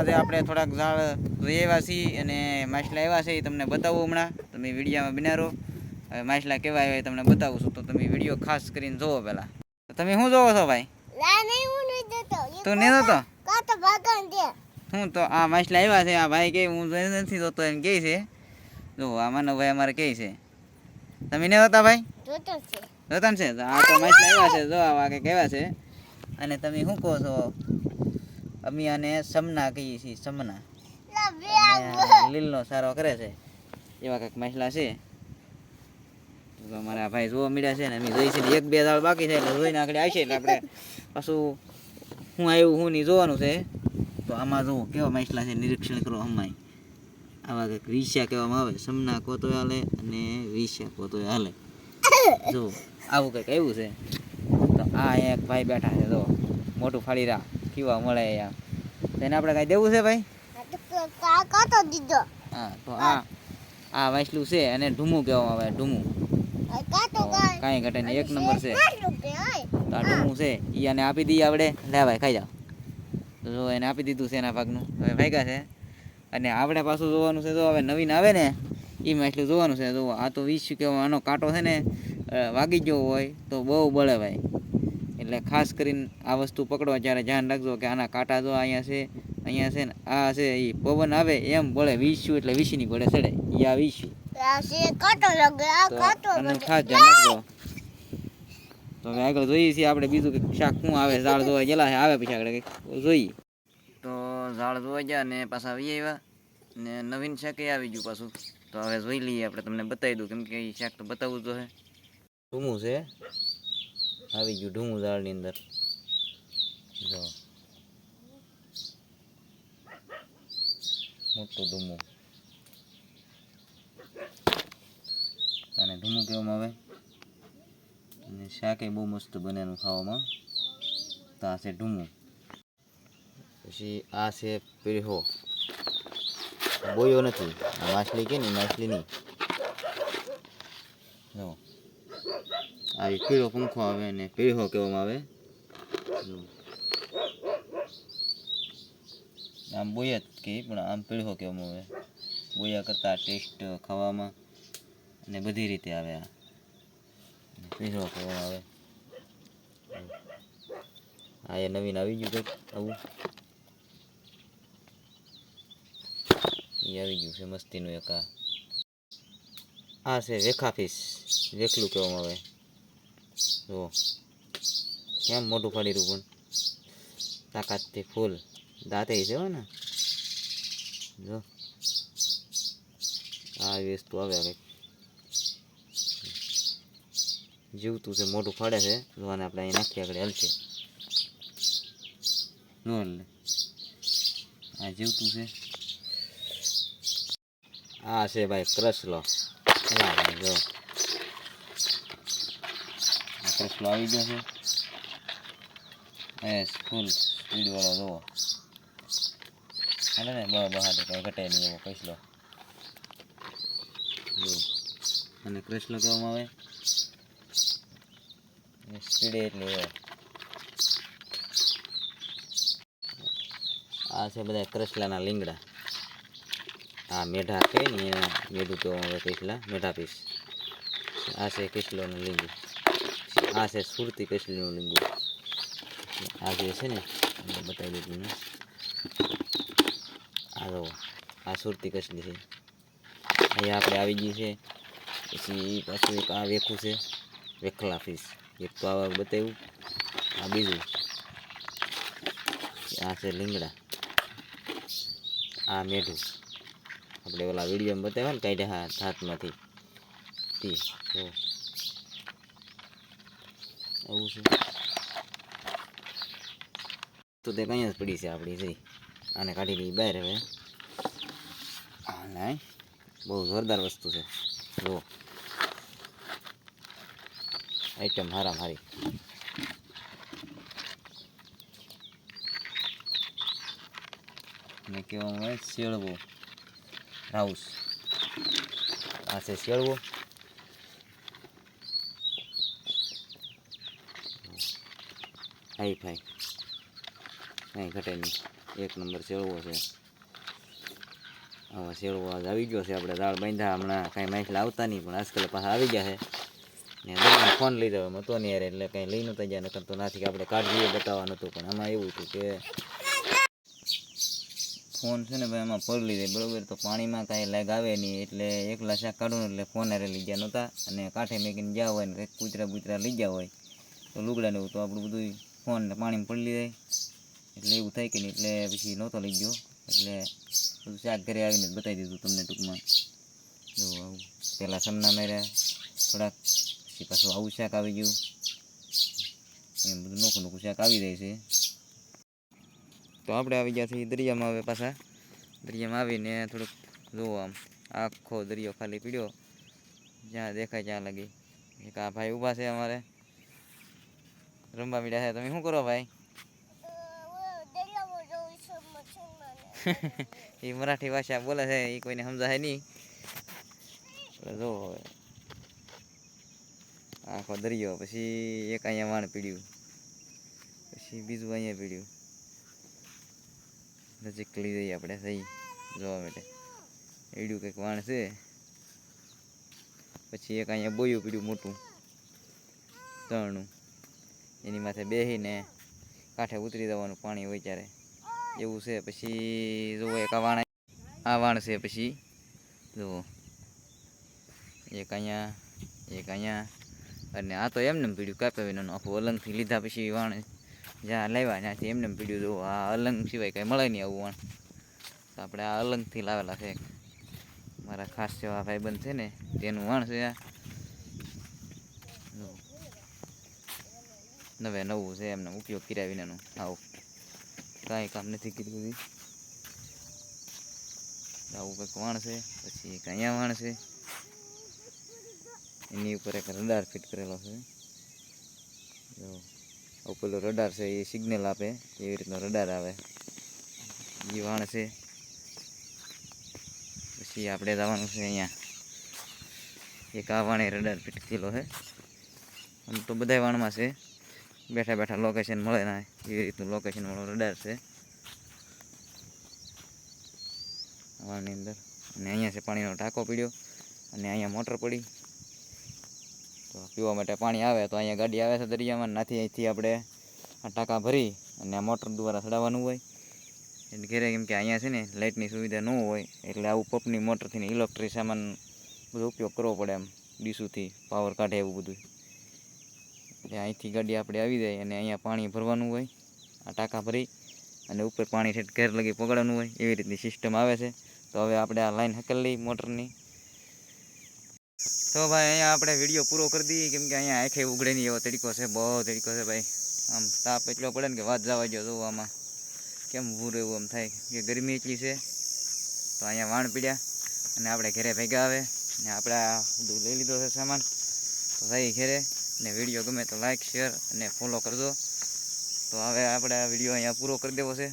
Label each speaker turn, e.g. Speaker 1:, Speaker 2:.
Speaker 1: આજે આપણે થોડાક ઝાડ જોઈ આવ્યા છીએ અને માછલા આવ્યા છે એ તમને બતાવું હમણાં. તમે વિડીયોમાં બિનારો હવે માછલા કેવા આવ્યા એ તમને બતાવું છું, તો તમે વિડીયો ખાસ કરીને જોવો પહેલાં. તમે શું જોવો છો ભાઈ? તું નહીં જોતો? શું તો આ માછલા આવ્યા છે, આ ભાઈ કે હું નથી જોતો એમ કહે છે. જો આ માનવભાઈ અમારે કહે છે. તમે નહીં જોતા ભાઈ? જોતા છે. આ તો માછલા આવ્યા છે, જો આવા કંઈક આવ્યા છે. અને તમે શું કહો છો? અમે આને સમના કહીએ છીએ, સમના. લીલનો સારો કરે છે એવા કંઈક માછલા છે. તો અમારા ભાઈ જોવા મળ્યા છે ને અમે જોઈ છે એક બે દાળ બાકી છે, એટલે જોઈને આગળ આવશે એટલે આપણે પાછું શું આવ્યું શું નહીં જોવાનું છે. તો આમાં જુઓ કેવા માછલા છે, નિરીક્ષણ કરો. અમાય આવા કંઈક વિસ્યા કહેવામાં આવે, સમના કોતો હાલે અને વિસ્યા કોતો હાલે. જો આવું કંઈક આવ્યું છે. તો આ એક ભાઈ બેઠા છે, જો મોટું ફાડી રહ્યા કેવા મળે અહીંયા. તેને આપણે કાંઈ દેવું છે ભાઈ? હા, તો આ વાંસલું છે અને ઢૂમું કહેવામાં આવે, ઢૂમું. કાંઈ ઘટે નહીં, એક નંબર છે. તો આ ઢૂમું છે એ આને આપી દઈએ આપણે. લે ભાઈ ખાઈ જાઓ. જો એને આપી દીધું છે એના ભાગનું, હવે ભાગ્યા છે. અને આપણે પાછું જોવાનું છે, જો હવે નવીન આવે ને એ માછલું જોવાનું છે. જો આ તો 20 કહેવામાં, આનો કાંટો છે ને વાગી ગયો હોય તો બહુ બળે ભાઈ. એટલે ખાસ કરીને આ વસ્તુ પકડવા જ્યારે ધ્યાન રાખજો કે આના કાંટા જો અહીંયા છે ને આ છે એ પવન આવે એમ બળે. 20 એટલે 20 ની બળે ચડે એ આ 20 ખાસ ધ્યાન રાખજો. તો હવે આગળ જોઈએ છીએ આપણે બીજું કંઈક શાક શું આવે. ઝાડ જોવા ગયેલા છે, આવે પછી આગળ કંઈક જોઈએ. તો ઝાડ જોવા ગયા ને પાછા આવી આવ્યા ને નવીન શાક એ આવી ગયું પાછું. તો હવે જોઈ લઈએ, આપણે તમને બતાવી દઉં, કેમ કે એ શાક તો બતાવવું જ છે. ઢૂમું છે, આવી ગયું ઢૂમું ઝાડની અંદર. જો મોટું ઢૂમું, અને ઢૂમું કહેવામાં આવે. અને શાક એ બહુ મસ્ત બને એનું ખાવામાં. તો આ છે ઢૂમું. પછી આ છે પીળો, બોયો નથી, માછલી કે નહીં, માછલી નહીં. જો આ પીળો પંખો આવે ને પીળો કહેવામાં આવે. આમ બોયા જ કે પણ આમ પીળો કહેવામાં આવે. બોયા કરતાં ટેસ્ટ ખાવામાં અને બધી રીતે આવે. આ પીળો કહેવામાં આવે. આ એ નવીન આવી ગયું કંઈક આવું, એ આવી ગયું છે મસ્તીનું એક. આ છે વેખા ફિશ, વેખલું કહેવામાં આવે. જો કેમ મોટું ફાડી રહ્યું, પણ તાકાતથી ફૂલ દાંતે છે ને. જો આ વસ્તુ આવે કંઈક જીવતું છે, મોટું ફાડે છે. જોવાને આપણે અહીં નાખીએ આગળ હલશે. નો હલે, આ જીવતું છે. આ છે ભાઈ કરસલો. જો કરસલો આવી ગયો છે. ફૂલ સ્પીડ વાળો જોવો હાલે ને, બહાર કંઈ ઘટે નહીં એવો કરસલો. જો અને કરસલો કહેવામાં આવે. સ્પીડ એટલે એવો. આ છે બધા કરસલાના લીંગડા. આ મેઢા કહે ને એના મેઢું કહેવામાં આવે, કસલા મેઢા પીસ. આ છે કસલોનું લીંગું. આ છે સુરતી કસલીનું લીંગું. આ જે છે ને બતાવી દીધું ને. આ જો આ સુરતી કસલી છે. અહીંયા આપણે આવી ગઈ છે. પછી પાછું એક આ વેખું છે, વેખલા ફીસ. એક તો આવા બતાવ્યું, આ બીજું. આ છે લીંગડા, આ મેઢું. આપણે ઓલા વિડીયોમાં બતાવ્યા ને કાઢ્યા હાથમાંથી તે. જો આવું છે. તો તે કંઈ જ પડી છે આપણી જઈ. આને કાઢી દઈએ બહાર હવે. હા નહીં, બહુ જોરદાર વસ્તુ છે. જુઓ આઈટમ હારામ હારી. ને કહેવામાં આવે શેળવો રાઉસ. આ છે શેળવો. હાઈ ફાઈ, કાંઈ ઘટે નહીં. એક નંબર શેળવો છે. આવા શેળવો આજ આવી ગયો છે. આપણે દાળ બાંધ્યા હમણાં કાંઈ માછલા આવતા નહીં, પણ આજકાલ પાછા આવી ગયા છે. ને દરિયામાં ફોન લઈ જવા હતો નહીં યાર, એટલે કંઈ લઈ નહોતા ગયા, નકર તો નાથી આપણે કાઢીએ બતાવવા નહોતું. પણ આમાં એવું હતું કે ફોન છે ને ભાઈ આમાં પલળી જાય બરાબર, તો પાણીમાં કાંઈ લાગ આવે નહીં, એટલે એકલા શાક કાઢવું એટલે ફોન હારે લઈ ગયા નહોતા. અને કાંઠે મેકીને ગયા હોય ને કંઈક કૂતરા લઈ ગયા હોય તો લુગડાને એવું, તો આપણું બધું ફોન પાણીમાં પલળી જાય, એટલે એવું થાય કે નહીં, એટલે પછી નહોતો લઈ ગયો. એટલે બધું શાક ઘરે આવીને જ બતાવી દીધું તમને ટૂંકમાં. જો આવું પહેલાં સમના માર્યા થોડાક, પછી પાછું આવું શાક આવી ગયું, એમ બધું નોખું શાક આવી જાય છે. તો આપણે આવી ગયા છીએ દરિયામાં. હવે પાછા દરિયામાં આવીને થોડુંક જોવો, આમ આખો દરિયો ખાલી પીડ્યો, જ્યાં દેખાય ત્યાં લગી. એક આ ભાઈ ઊભા છે અમારે, રમવા મીડ્યા છે. તમે શું કરો ભાઈ? એ મરાઠી ભાષા બોલે છે, એ કોઈને સમજાય નહીં. જો હવે આખો દરિયો, પછી એક અહીંયા વાણ પીડ્યું, પછી બીજું અહીંયા પીડ્યું. નજીક લઈ જઈએ આપણે સહી જોવા માટે. એડ્યું કંઈક વાણ છે, પછી એક અહીંયા બોયું પીડ્યું મોટું તણનું, એની માથે બેસીને કાંઠે ઉતરી જવાનું પાણી હોય ત્યારે એવું છે. પછી જુઓ એક આ વાણ છે, પછી જુઓ એક અહીંયા, અને આ તો એમને પીડ્યું કાપ્યા વિનાનું આખું અલંગથી લીધા પછી વાણ જ્યાં લાવ્યા ત્યાંથી એમને પીડ્યું. જુઓ આ અલંગ સિવાય કંઈ મળે નહીં આવું વાણ, તો આપણે આ અલંગથી લાવેલા છે. મારા ખાસ જેવા ભાઈબંધ છે ને તેનું વાણ છે આ. નવે નવું છે, એમને ઉપયોગ કર્યા વિનાનું, આવું કાંઈ કામ નથી કર્યું. આવું કંઈક વાણ છે. પછી એક અહીંયા વાણ છે, એની ઉપર એક રડાર ફિટ કરેલો છે. જો પેલો રડાર છે, એ સિગ્નલ આપે એવી રીતનો રડાર આવે, એ વાણ છે. પછી આપણે જવાનું છે અહીંયા, એક આ વાણે રડાર ફિટ થયેલો છે. આમ તો બધા વાણમાં છે, બેઠા બેઠા લોકેશન મળે ના એવી રીતનું લોકેશન વાળો રડાર છે વાળની અંદર. અને અહીંયા છે પાણીનો ટાંકો પીડ્યો, અને અહીંયા મોટર પડી, તો પીવા માટે પાણી આવે તો અહીંયા ગાડી આવે છે દરિયામાં, નાથી અહીંથી આપણે આ ટાંકા ભરી અને આ મોટર દ્વારા ચડાવવાનું હોય. એટલે ઘરે કેમ કે અહીંયા છે ને લાઇટની સુવિધા ન હોય, એટલે આવું પંપની મોટરથી ને ઇલેક્ટ્રિક સામાન બધો ઉપયોગ કરવો પડે, એમ ડીશુથી પાવર કાઢે એવું બધું. એટલે અહીંથી ગાડી આપણે આવી જાય અને અહીંયા પાણી ભરવાનું હોય, આ ટાંકા ભરી અને ઉપર પાણી ઠેઠ ઘેર લગી પકડવાનું હોય, એવી રીતની સિસ્ટમ આવે છે. તો હવે આપણે આ લાઈન હકેલ લઈ મોટરની. તો ભાઈ અહીંયા આપણે વિડીયો પૂરો કરી દઈએ, કેમ કે અહીંયા આંખે ઉગડે નહીં એવો તડકો છે, બહુ તડકો છે ભાઈ. આમ તાપ એટલો પડે ને કે વાત જવા જો. જોવો આમાં કેમ ઊભું રહેવું એમ થાય, કે ગરમી એટલી છે. તો અહીંયા વાણ પીડ્યા અને આપણે ઘરે ભેગા આવે ને આપણે આ બધું લઈ લીધો છે સામાન. તો ભાઈ ઘરે, ને વિડીયો ગમે તો લાઈક શેર અને ફોલો કરજો. તો હવે આપણે આ વિડીયો અહીંયા પૂરો કરી દેવો છે.